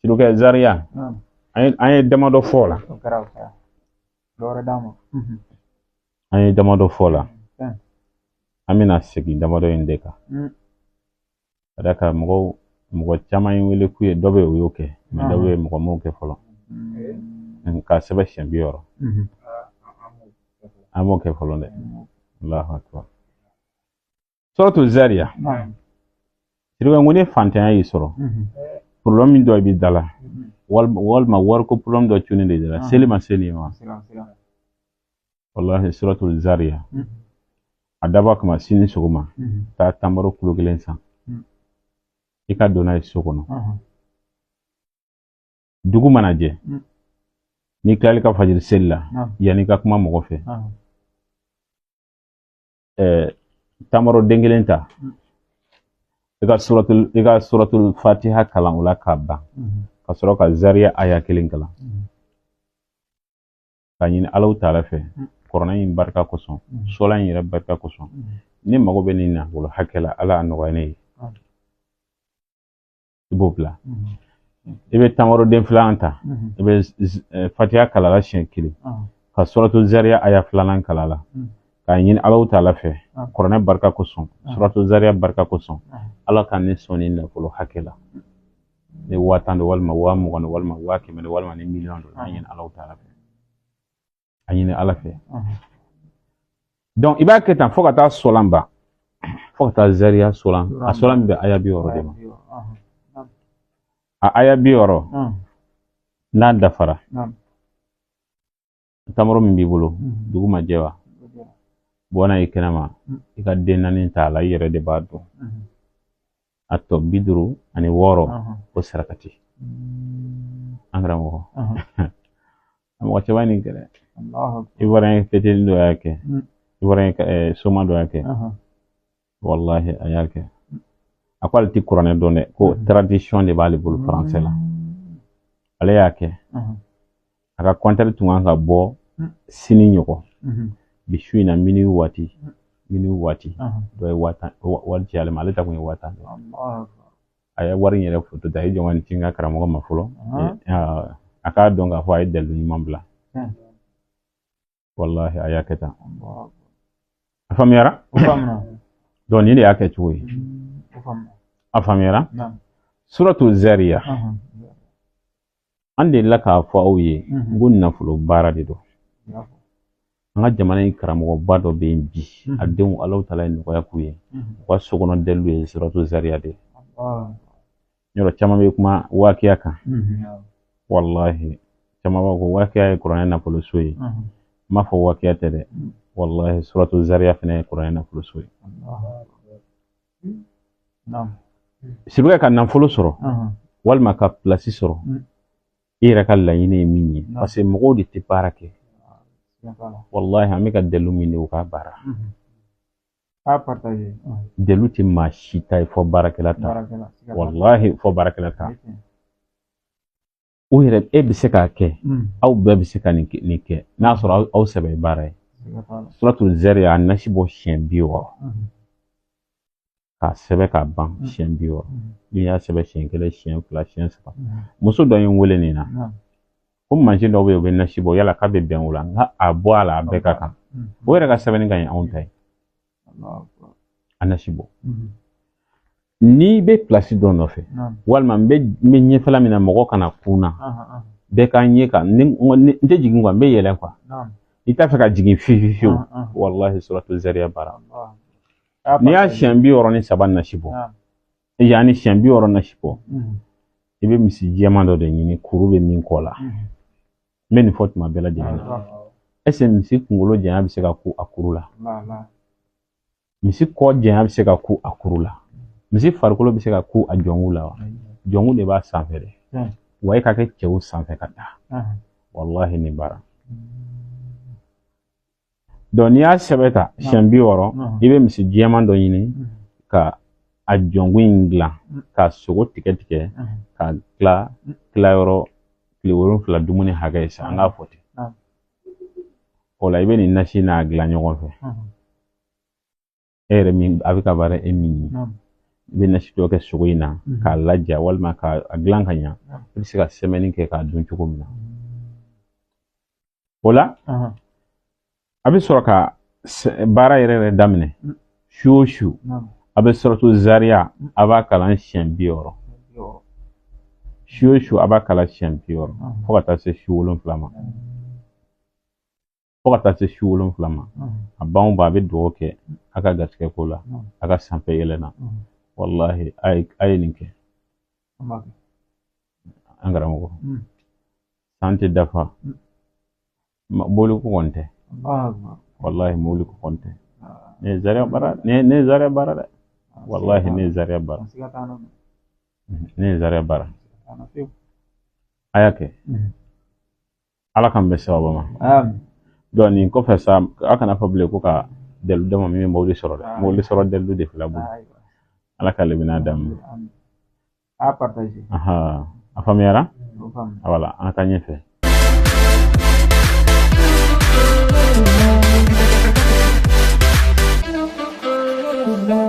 Siruke Zaria. Anye demado fola. Anye demado fola. Amina segi demado indeka. Adaka mgo chama wele kuye dobe uyoke. Dobe mgo moke folo. Nka sebe shembioro. Amoke folo ne. Allahu akbar. Suratu Zaria. Siruke ngune fantanya yisoro. Problem do bi dala. Wal ma war ko problem do tuni de dala. Selima. Wallahi suratul Zaria. Adaba kama sini sogoma. Ta tamaro kulugelen san. Ika dona sokono. Dugu manaje. Ni klali ka fajir sella. Yani ka kuma mogo fe. Tamaro dengelenta. Ika suratul Fatiha kalan ula kabba. Ka soro ka Zaria aya kelen kalan. Ka ɲini Alahu Taala fɛ kɔrɔna in barika kosɔn sola in yɛrɛ barika kosɔn ni mago bɛ nin nafolo hakɛ la Ala a nɔgɔya ne ye i b'o bila i bɛ tamaro den filanan ta i bɛ Fatiha kalala siɲɛ kelen ka suratu Zaria aya filanan kalala ka ɲini Alahu Taala fɛ kɔrɔna barika kosɔn suratu Zaria barika kosɔn Ala ka ne sɔn ni nafolo hakɛ la ni 1000 do walima 20 do walima 100 do walima ni miliyɔn do a ɲini Alahu Taala fɛ Añine ala fe. Donc iba ketan fo kata solamba. Fo kata Zaria solan. A solan be aya bi oro de ma. A aya bi oro. Na dafara. Tamaro min bi bolo dugu ma jewa. Bona ikenama ika denani ta la yere de bado. Atto biduru ani woro o sarakati. Angra mo. Amo chawani kere. Ibrahim fetel do yake Ibrahim soma do yake wallahi ayake akwal ti qur'an do ne ko tradition de bali bul français la ale yake aka kontar tunga ka bo sini nyoko bishuina mini wati do wata walti ale maleta ko wata aya warin yere foto da jongan tinga karamo ma fulo aka donga fo ay delu mambla wallahi ayaketa afamira don yini yake chuwi afamira suratu Zaria ande laka fo awye gunna fulo barade do nga jamana karamo bado be bi ademu Allahu Taala ko yakuye wa sogono delu suratu Zaria de nyoro chama be kuma wakiya kan wallahi chama ko wakiya Qur'an na fulo soyi ma fo wakiya tede wallahi suratu Zaria fene Qur'an na fulo soyi sibuka kan nan fulo soro wal ma ka place soro ira kala yini minni parce que mo di te barake wallahi amika delu minni o ka bara a partager delu ti ma shita fo barakelata wallahi fo barakelata o yɛrɛ e bɛ se k'a kɛ aw bɛɛ bɛ se ka nin kɛ n'a sɔrɔ aw sɛbɛ ye baara ye suratu Zaria a nasi bɔ siɲɛ 60 k'a sɛbɛ k'a ban siɲɛ 60 n'i y'a sɛbɛ siɲɛ 1 siɲɛ 2 siɲɛ 3 muso dɔ ye n wele nin na ko mansin dɔw bɛ yen u bɛ nasi bɔ yala k'a bɛ bɛn o la nka a bɔ a la a bɛɛ ka kan o yɛrɛ ka sɛbɛnni ka ɲi anw ta ye a nasi bɔ ni be place dɔ nɔfɛ walima n bɛ ɲɛfɛla min na mɔgɔ kana kunna bɛɛ ka ɲɛ kan n tɛ jigin quoi n bɛ yɛlɛn quoi i t'a fɛ ka jigin fiyewu wallahi suratu Zaria bara n'i y'a siɲɛ 63 nasi bɔ yani siɲɛ 60 nasi bɔ i bɛ misi jɛman dɔ de ɲini kuru bɛ min kɔ la n bɛ nin fɔ tuma bɛɛ lajɛlen na est ce que misi kunkolo janya bɛ se ka ku a kuru la misi kɔ janya bɛ se ka ku a kuru la misi farikolo bɛ se ka ku a jɔngu la wa jɔngu de b'a sanfɛ dɛ wa e ka kɛ cɛw sanfɛ ka taa wallahi nin bara donc n'i y'a sɛbɛ ta siɲɛ 60 i bɛ misi jɛman dɔ ɲini ka a jɔngu in dilan ka sogo tigɛ tigɛ ka tila yɔrɔ tile 7 dumuni hakɛ ye sa an k'a fɔ ten o la i bɛ nin nasi n'a dilan ɲɔgɔn fɛ e yɛrɛ min a bɛ ka baara e min ye bɛ nasi dɔ kɛ sogo in na k'a laja walima k'a dilan ka ɲa i bɛ se ka sɛmɛni kɛ k'a dun cogo min na o la a bɛ sɔrɔ ka baara yɛrɛ yɛrɛ daminɛ su o su a bɛ suratu Zariya a b'a kalan siɲɛ 60 su o su a b'a kalan siɲɛ 60 fo ka taa se su 7 ma a ban o ban a bɛ dugawu kɛ a ka garisɛgɛ ko la a ka sanfɛ yɛlɛnna wallahi a ye nin kɛ an karamɔgɔ san tɛ dafa mobili ko kɔni tɛ wallahi mobili ko kɔni tɛ ne ye Zariya baara dɛ wallahi ne ye Zariya baara a y'a kɛ ala k'an bɛ sababa ma donc nin kɔfɛ sa a kana fɔ bilen ko ka dalilu d'a ma min bɛ mobili sɔrɔ dɛ mobili sɔrɔ dalilu de filɛ bolo ala ka lemina daminɛ a faamuyara voilà an ka taa ɲɛfɛ No.